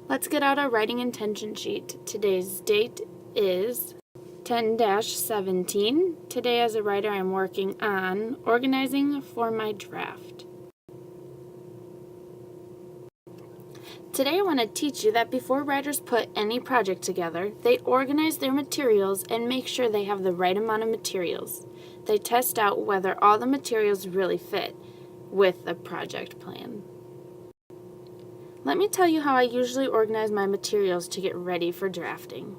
Let's get out our writing intention sheet. Today's date is 10-17. Today as a writer I'm working on organizing for my draft. Today I want to teach you that before writers put any project together, they organize their materials and make sure they have the right amount of materials. They test out whether all the materials really fit with the project plan. Let me tell you how I usually organize my materials to get ready for drafting.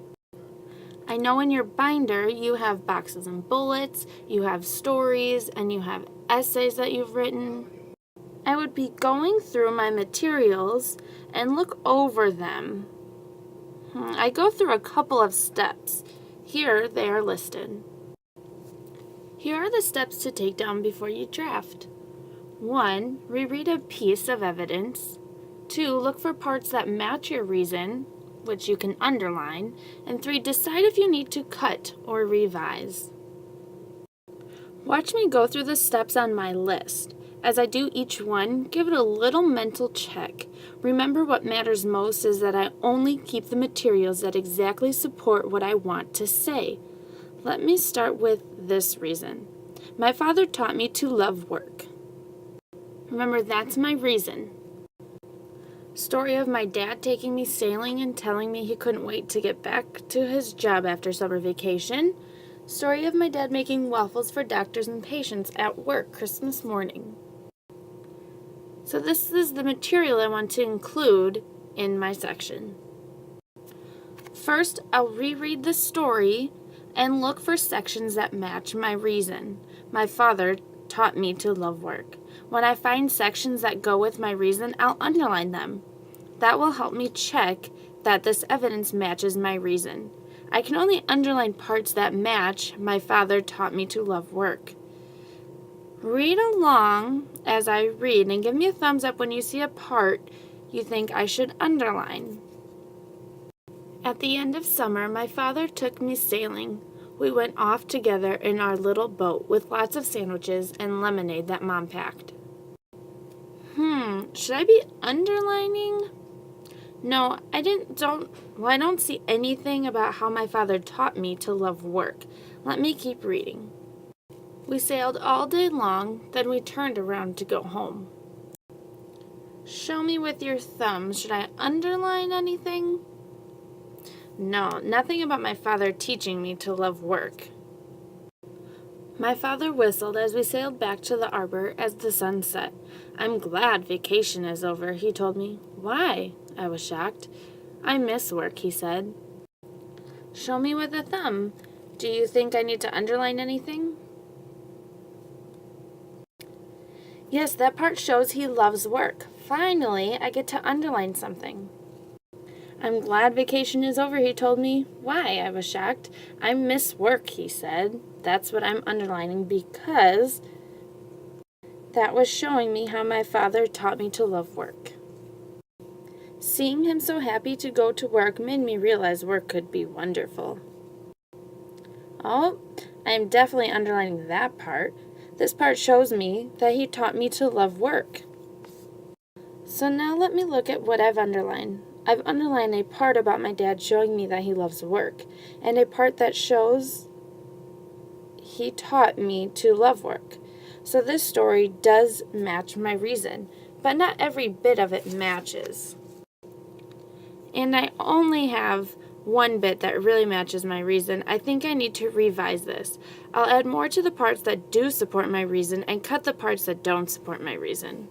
I know in your binder you have boxes and bullets, you have stories, and you have essays that you've written. I would be going through my materials and look over them. I go through a couple of steps. Here they are listed. Here are the steps to take down before you draft. 1. Reread a piece of evidence. 2. Look for parts that match your reason, which you can underline. And 3. Decide if you need to cut or revise. Watch me go through the steps on my list. As I do each one, give it a little mental check. Remember, what matters most is that I only keep the materials that exactly support what I want to say. Let me start with this reason. My father taught me to love work. Remember, that's my reason. Story of my dad taking me sailing and telling me he couldn't wait to get back to his job after summer vacation. Story of my dad making waffles for doctors and patients at work Christmas morning. So this is the material I want to include in my section. First, I'll reread the story and look for sections that match my reason. My father taught me to love work. When I find sections that go with my reason, I'll underline them. That will help me check that this evidence matches my reason. I can only underline parts that match my father taught me to love work. Read along as I read and give me a thumbs up when you see a part you think I should underline. At the end of summer, my father took me sailing. We went off together in our little boat with lots of sandwiches and lemonade that Mom packed. Should I be underlining? No, I don't see anything about how my father taught me to love work. Let me keep reading. We sailed all day long, then we turned around to go home. Show me with your thumb. Should I underline anything? No, nothing about my father teaching me to love work. My father whistled as we sailed back to the arbor as the sun set. I'm glad vacation is over, he told me. Why? I was shocked. I miss work, he said. Show me with a thumb. Do you think I need to underline anything? Yes, that part shows he loves work. Finally, I get to underline something. I'm glad vacation is over, he told me. Why? I was shocked. I miss work, he said. That's what I'm underlining because that was showing me how my father taught me to love work. Seeing him so happy to go to work made me realize work could be wonderful. Oh, I'm definitely underlining that part. This part shows me that he taught me to love work. So now let me look at what I've underlined. I've underlined a part about my dad showing me that he loves work, and a part that shows he taught me to love work. So this story does match my reason, but not every bit of it matches. And I only have one bit that really matches my reason. I think I need to revise this. I'll add more to the parts that do support my reason and cut the parts that don't support my reason.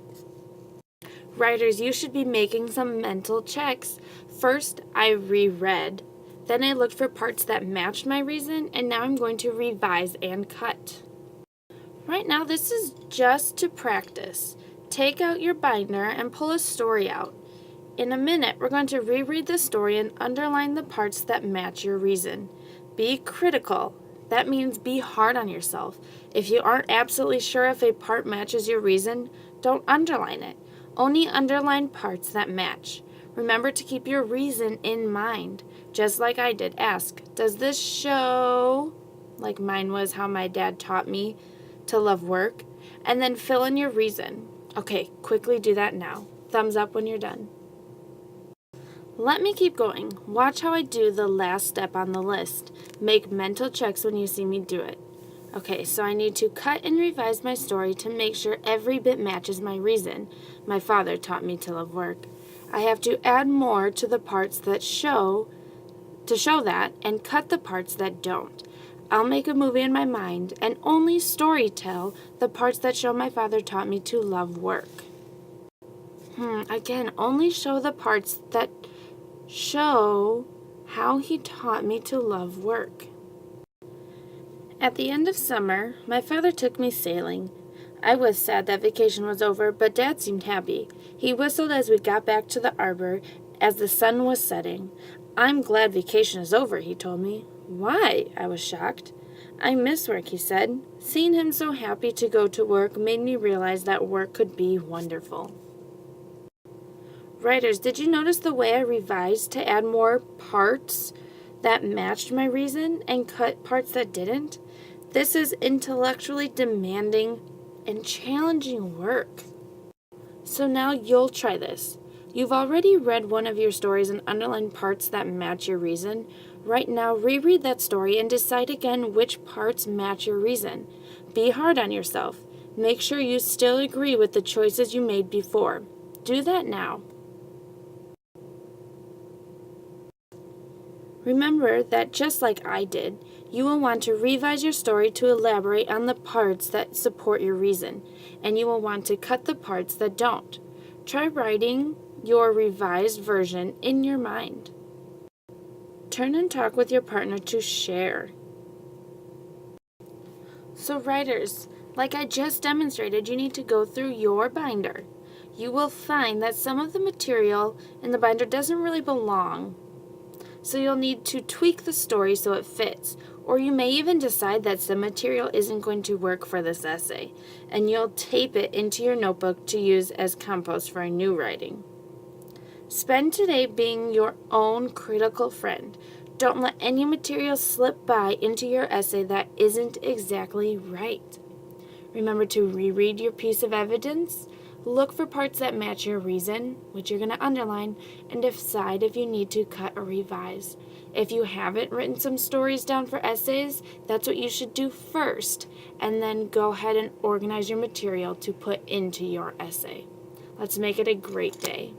Writers, you should be making some mental checks. First, I reread. Then I looked for parts that matched my reason, and now I'm going to revise and cut. Right now, this is just to practice. Take out your binder and pull a story out. In a minute, we're going to reread the story and underline the parts that match your reason. Be critical. That means be hard on yourself. If you aren't absolutely sure if a part matches your reason, don't underline it. Only underline parts that match. Remember to keep your reason in mind. Just like I did, ask, does this show, like mine was how my dad taught me to love work? And then fill in your reason. Okay, quickly do that now. Thumbs up when you're done. Let me keep going. Watch how I do the last step on the list. Make mental checks when you see me do it. Okay, so I need to cut and revise my story to make sure every bit matches my reason. My father taught me to love work. I have to add more to the parts that show that and cut the parts that don't. I'll make a movie in my mind and only story tell the parts that show my father taught me to love work. Again, only show the parts that show how he taught me to love work. At the end of summer, my father took me sailing. I was sad that vacation was over, but Dad seemed happy. He whistled as we got back to the arbor as the sun was setting. I'm glad vacation is over, he told me. Why? I was shocked. I miss work, he said. Seeing him so happy to go to work made me realize that work could be wonderful. Writers, did you notice the way I revised to add more parts that matched my reason and cut parts that didn't? This is intellectually demanding and challenging work. So now you'll try this. You've already read one of your stories and underlined parts that match your reason. Right now, reread that story and decide again which parts match your reason. Be hard on yourself. Make sure you still agree with the choices you made before. Do that now. Remember that just like I did, you will want to revise your story to elaborate on the parts that support your reason, and you will want to cut the parts that don't. Try writing your revised version in your mind. Turn and talk with your partner to share. So writers, like I just demonstrated, you need to go through your binder. You will find that some of the material in the binder doesn't really belong. So you'll need to tweak the story so it fits, or you may even decide that some material isn't going to work for this essay, and you'll tape it into your notebook to use as compost for new writing. Spend today being your own critical friend. Don't let any material slip by into your essay that isn't exactly right. Remember to reread your piece of evidence. Look for parts that match your reason, which you're going to underline, and decide if you need to cut or revise. If you haven't written some stories down for essays, that's what you should do first, and then go ahead and organize your material to put into your essay. Let's make it a great day.